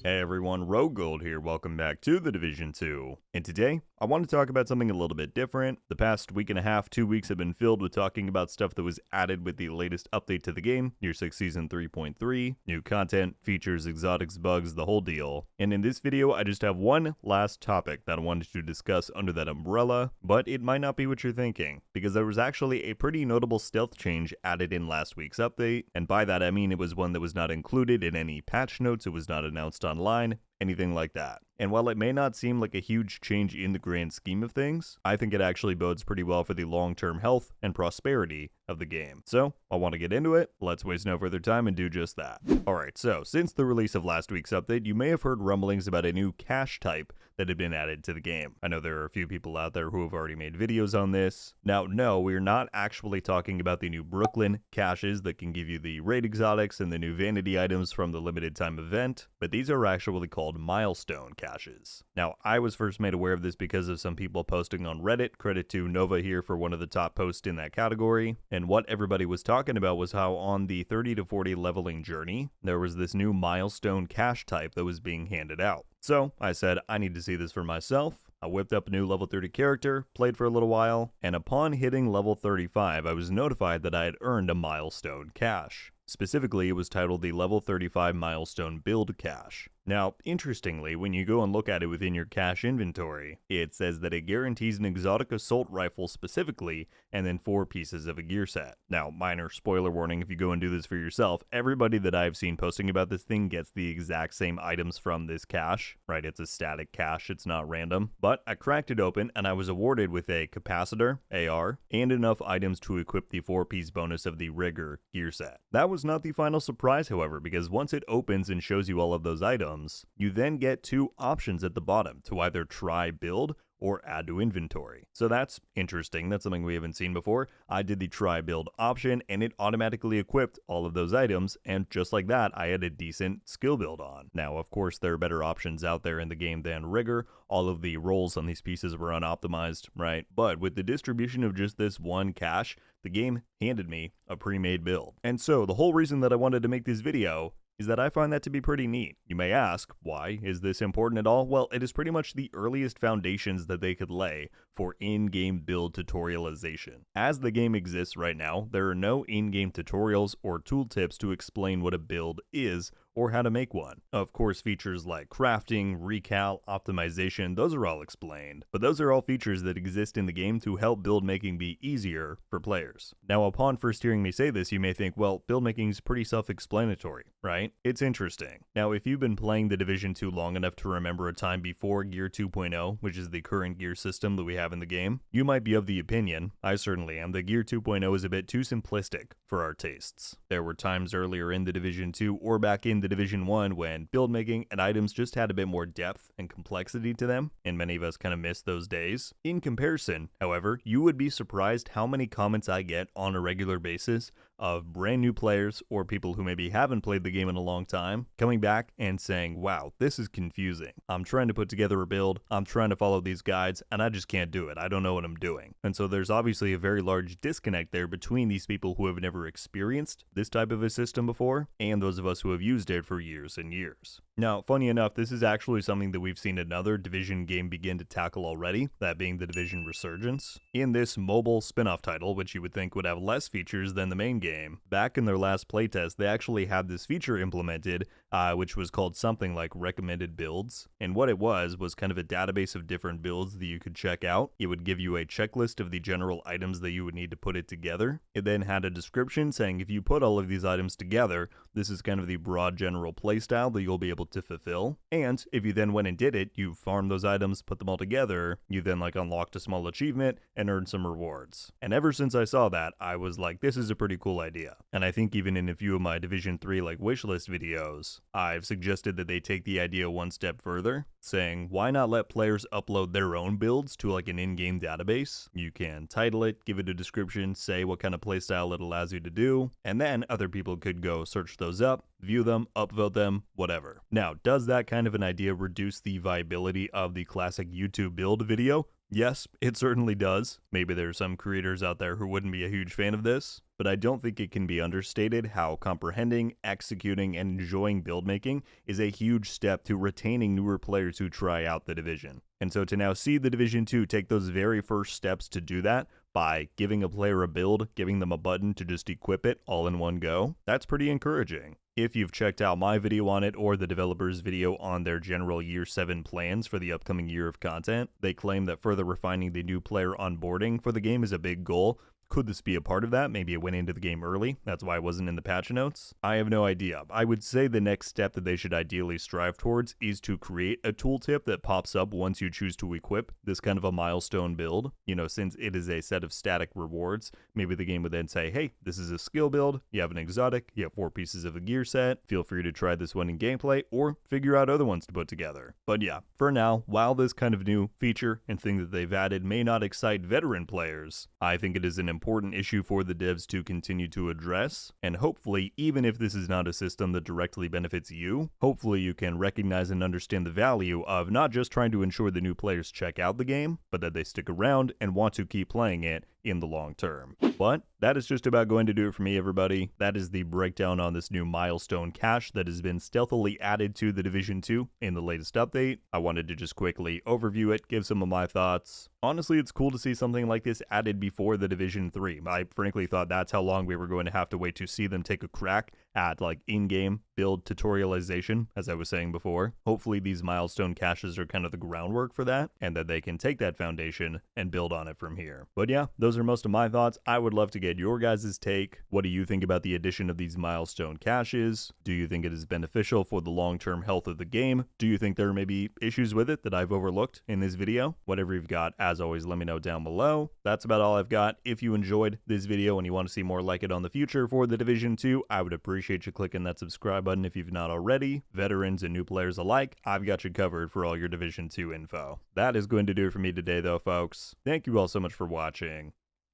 Hey everyone, RogueGold here, welcome back to the Division 2. And today, I want to talk about something a little bit different. The past week and a half, 2 weeks have been filled with talking about stuff that was added with the latest update to the game, Year 6 Season 3.3, new content, features, exotics, bugs, the whole deal. And in this video, I just have one last topic that I wanted to discuss under that umbrella, but it might not be what you're thinking, because there was actually a pretty notable stealth change added in last week's update, and by that I mean it was one that was not included in any patch notes, it was not announced online, anything like that. And while it may not seem like a huge change in the grand scheme of things, I think it actually bodes pretty well for the long-term health and prosperity of the game. So, I want to get into it, let's waste no further time and do just that. Alright, so since the release of last week's update, you may have heard rumblings about a new cache type that had been added to the game. I know there are a few people out there who have already made videos on this. Now, no, we're not actually talking about the new Brooklyn caches that can give you the raid exotics and the new vanity items from the limited time event, but these are actually called milestone caches. Now, I was first made aware of this because of some people posting on Reddit, credit to Nova here for one of the top posts in that category, and what everybody was talking about was how on the 30 to 40 leveling journey, there was this new milestone cache type that was being handed out. So, I said, I need to see this for myself. I whipped up a new level 30 character, played for a little while, and upon hitting level 35, I was notified that I had earned a milestone cache. Specifically, it was titled the Level 35 Milestone Build Cache. Now, interestingly, when you go and look at it within your cache inventory, it says that it guarantees an exotic assault rifle specifically, and then 4 pieces of a gear set. Now, minor spoiler warning if you go and do this for yourself, everybody that I've seen posting about this thing gets the exact same items from this cache, right? It's a static cache, it's not random. But I cracked it open, and I was awarded with a capacitor, AR, and enough items to equip the 4-piece bonus of the Rigger gear set. That was not the final surprise, however, because once it opens and shows you all of those items, you then get 2 options at the bottom to either try build or add to inventory. So that's interesting, that's something we haven't seen before. I did the try build option and it automatically equipped all of those items, and just like that I had a decent skill build on. Now of course there are better options out there in the game than Rigger, all of the rolls on these pieces were unoptimized, right? But with the distribution of just this one cache, the game handed me a pre-made build. And so the whole reason that I wanted to make this video is that I find that to be pretty neat. You may ask, why is this important at all? Well, it is pretty much the earliest foundations that they could lay for in-game build tutorialization. As the game exists right now, there are no in-game tutorials or tooltips to explain what a build is or how to make one. Of course, features like crafting, recal, optimization, those are all explained, but those are all features that exist in the game to help build making be easier for players. Now, upon first hearing me say this, you may think, well, build making is pretty self-explanatory, right? It's interesting. Now, if you've been playing the Division 2 long enough to remember a time before Gear 2.0, which is the current gear system that we have in the game, you might be of the opinion, I certainly am, that Gear 2.0 is a bit too simplistic for our tastes. There were times earlier in the Division 2 or back in the Division 1 when build making and items just had a bit more depth and complexity to them, and many of us kind of miss those days. In comparison, however, you would be surprised how many comments I get on a regular basis of brand new players or people who maybe haven't played the game in a long time coming back and saying, wow, this is confusing. I'm trying to put together a build, I'm trying to follow these guides, and I just can't do it. I don't know what I'm doing. And so there's obviously a very large disconnect there between these people who have never experienced this type of a system before and those of us who have used it for years and years. Now, funny enough, this is actually something that we've seen another Division game begin to tackle already, that being the Division Resurgence. In this mobile spin-off title, which you would think would have less features than the main game, back in their last playtest, they actually had this feature implemented, which was called something like recommended builds. And what it was kind of a database of different builds that you could check out. It would give you a checklist of the general items that you would need to put it together. It then had a description saying if you put all of these items together, this is kind of the broad general playstyle that you'll be able to fulfill. And if you then went and did it, you farmed those items, put them all together, you then unlocked a small achievement and earned some rewards. And ever since I saw that, I was like, this is a pretty cool idea. And I think even in a few of my Division 3 wishlist videos, I've suggested that they take the idea one step further, saying why not let players upload their own builds to an in-game database. You can title it, give it a description, say what kind of playstyle it allows you to do, and then other people could go search those up, view them, upvote them, whatever. Now, does that kind of an idea reduce the viability of the classic YouTube build video? Yes, it certainly does. Maybe there's some creators out there who wouldn't be a huge fan of this, but I don't think it can be understated how comprehending, executing, and enjoying build making is a huge step to retaining newer players who try out the Division. And so to now see the Division 2 take those very first steps to do that by giving a player a build, giving them a button to just equip it all in one go, that's pretty encouraging. If you've checked out my video on it or the developer's video on their general Year 7 plans for the upcoming year of content, they claim that further refining the new player onboarding for the game is a big goal. Could this be a part of that? Maybe it went into the game early. That's why it wasn't in the patch notes. I have no idea. I would say the next step that they should ideally strive towards is to create a tooltip that pops up once you choose to equip this kind of a milestone build. You know, since it is a set of static rewards, maybe the game would then say, hey, this is a skill build. You have an exotic. You have 4 pieces of a gear set. Feel free to try this one in gameplay or figure out other ones to put together. But yeah, for now, while this kind of new feature and thing that they've added may not excite veteran players, I think it is an important issue for the devs to continue to address, and hopefully, even if this is not a system that directly benefits you, hopefully you can recognize and understand the value of not just trying to ensure the new players check out the game, but that they stick around and want to keep playing it in the long term. But that is just about going to do it for me, everybody. That is the breakdown on this new milestone cache that has been stealthily added to the Division 2 in the latest update. I wanted to just quickly overview it, give some of my thoughts. Honestly, it's cool to see something like this added before the Division 3. I frankly thought that's how long we were going to have to wait to see them take a crack at like in-game build tutorialization, as I was saying before. Hopefully these milestone caches are kind of the groundwork for that, and that they can take that foundation and build on it from here. But yeah, those are most of my thoughts. I would love to get your guys' take. What do you think about the addition of these milestone caches? Do you think it is beneficial for the long-term health of the game? Do you think there may be issues with it that I've overlooked in this video? Whatever you've got, as always, let me know down below. That's about all I've got. If you enjoyed this video and you want to see more like it on the future for the Division 2, I would appreciate you clicking that subscribe button if you've not already. Veterans and new players alike, I've got you covered for all your Division 2 info. That is going to do it for me today though, folks. Thank you all so much for watching.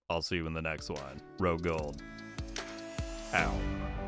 I'll see you in the next one. RogueGold. Out.